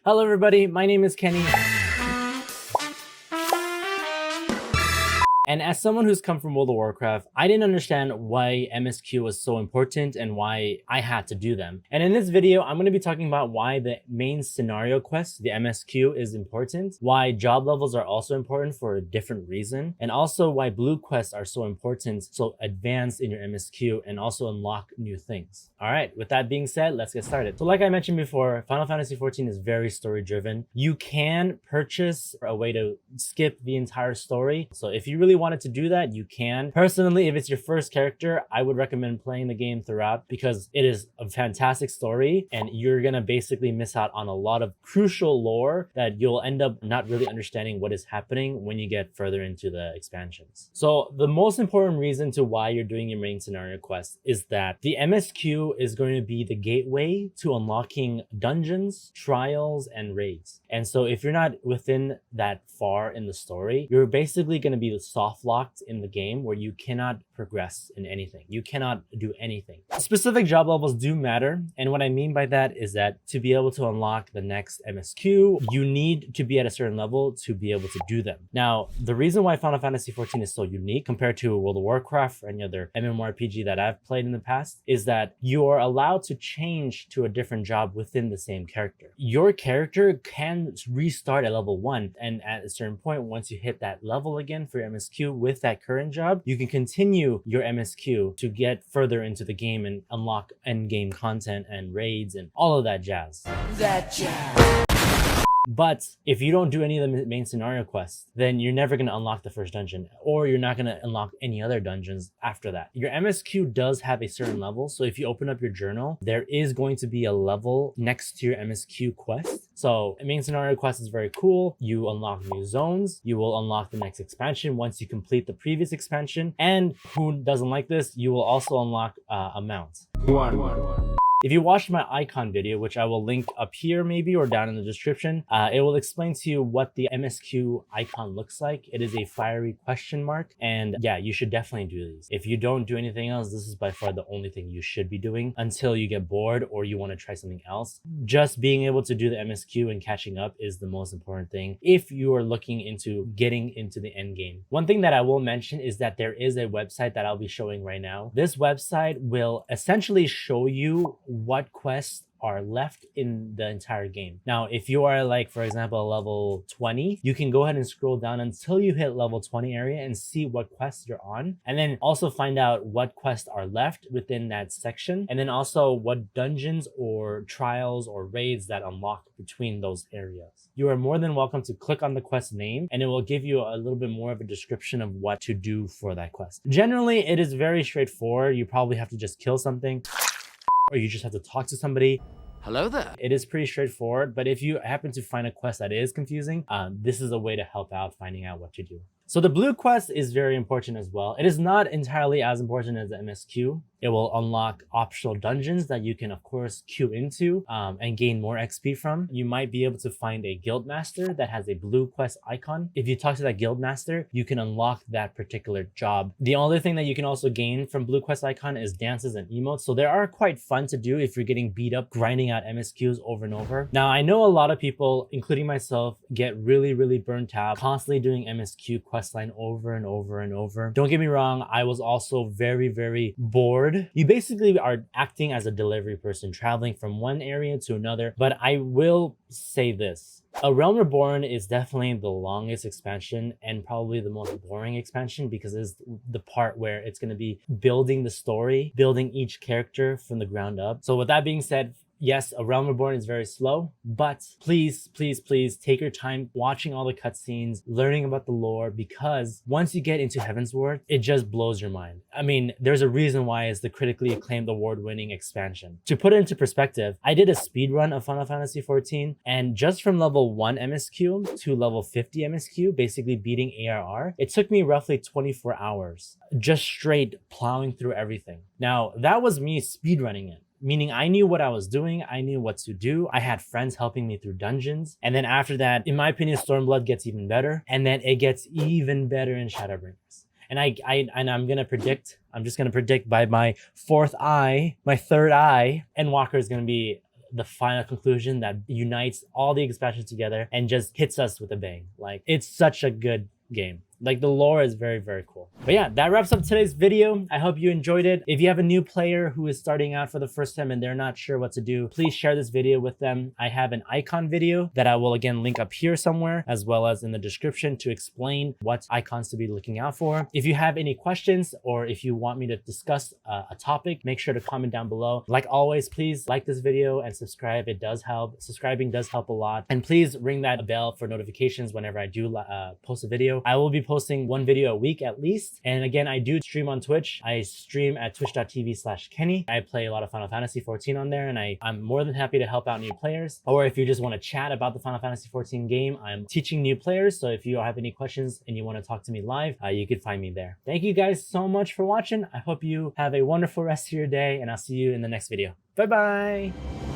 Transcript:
Hello everybody, my name is Kenny. And as someone who's come from World of Warcraft, I didn't understand why MSQ was so important and why I had to do them. And in this video, I'm going to be talking about why the main scenario quest, the MSQ, is important, why job levels are also important for a different reason, and also why blue quests are so important, so advance in your MSQ and also unlock new things. All right, with that being said, let's get started. So like I mentioned before, Final Fantasy XIV is very story driven. You can purchase a way to skip the entire story. So if you really wanted to do that, you can. Personally, if it's your first character, I would recommend playing the game throughout because it is a fantastic story and you're gonna basically miss out on a lot of crucial lore that you'll end up not really understanding what is happening when you get further into the expansions. So the most important reason to why you're doing your main scenario quest is that the MSQ is going to be the gateway to unlocking dungeons, trials, and raids. And so if you're not within that far in the story, you're basically going to be soft locked in the game where you cannot progress in anything. You cannot do anything. Specific job levels do matter. And what I mean by that is that to be able to unlock the next MSQ, you need to be at a certain level to be able to do them. Now, the reason why Final Fantasy XIV is so unique compared to World of Warcraft or any other MMORPG that I've played in the past is that you are allowed to change to a different job within the same character. Your character can restart at level 1, and at a certain point, once you hit that level again for your MSQ with that current job, you can continue your MSQ to get further into the game and unlock end game content and raids and all of that jazz. But if you don't do any of the main scenario quests, then you're never going to unlock the first dungeon, or you're not going to unlock any other dungeons after that. Your MSQ does have a certain level. So if you open up your journal, there is going to be a level next to your MSQ quest. So a main scenario quest is very cool. You unlock new zones. You will unlock the next expansion once you complete the previous expansion. And who doesn't like this? You will also unlock a mount. If you watched my icon video, which I will link up here maybe or down in the description, it will explain to you what the MSQ icon looks like. It is a fiery question mark. And yeah, you should definitely do these. If you don't do anything else, this is by far the only thing you should be doing until you get bored or you want to try something else. Just being able to do the MSQ and catching up is the most important thing if you are looking into getting into the end game. One thing that I will mention is that there is a website that I'll be showing right now. This website will essentially show you what quests are left in the entire game. Now, if you are like, for example, level 20, you can go ahead and scroll down until you hit level 20 area and see what quests you're on. And then also find out what quests are left within that section. And then also what dungeons or trials or raids that unlock between those areas. You are more than welcome to click on the quest name and it will give you a little bit more of a description of what to do for that quest. Generally, it is very straightforward. You probably have to just kill something, or you just have to talk to somebody. Hello there. It is pretty straightforward, but if you happen to find a quest that is confusing, this is a way to help out finding out what to do. So the blue quest is very important as well. It is not entirely as important as the MSQ. It will unlock optional dungeons that you can, of course, queue into and gain more XP from. You might be able to find a guild master that has a blue quest icon. If you talk to that guild master, you can unlock that particular job. The only thing that you can also gain from blue quest icon is dances and emotes. So they are quite fun to do if you're getting beat up grinding out MSQs over and over. Now, I know a lot of people, including myself, get really, really burnt out, constantly doing MSQ questline over and over and over. Don't get me wrong, I was also very, very bored. You basically are acting as a delivery person, traveling from one area to another. But I will say this. A Realm Reborn is definitely the longest expansion and probably the most boring expansion because it's the part where it's going to be building the story, building each character from the ground up. So with that being said, yes, A Realm Reborn is very slow, but please, please, please take your time watching all the cutscenes, learning about the lore, because once you get into Heavensward, it just blows your mind. I mean, there's a reason why it's the critically acclaimed award-winning expansion. To put it into perspective, I did a speed run of Final Fantasy XIV, and just from level 1 MSQ to level 50 MSQ, basically beating ARR, it took me roughly 24 hours, just straight plowing through everything. Now, that was me speed running it. Meaning I knew what I was doing, I knew what to do. I had friends helping me through dungeons. And then after that, in my opinion, Stormblood gets even better. And then it gets even better in Shadowbringers. And I'm just gonna predict by my third eye, Endwalker is gonna be the final conclusion that unites all the expansions together and just hits us with a bang. Like, it's such a good game. Like, the lore is very, very cool. But yeah, that wraps up today's video. I hope you enjoyed it. If you have a new player who is starting out for the first time and they're not sure what to do, please share this video with them. I have an icon video that I will again link up here somewhere, as well as in the description, to explain what icons to be looking out for. If you have any questions or if you want me to discuss a topic, make sure to comment down below. Like always, please like this video and subscribe. It does help. Subscribing does help a lot. And please ring that bell for notifications whenever I do post a video. I will be posting one video a week at least. And again, I do stream on Twitch. I stream at twitch.tv/Kenny. I play a lot of Final Fantasy 14 on there, and I'm more than happy to help out new players. Or if you just want to chat about the Final Fantasy 14 game, I'm teaching new players. So if you have any questions and you want to talk to me live, you can find me there. Thank you guys so much for watching. I hope you have a wonderful rest of your day, and I'll see you in the next video. Bye-bye.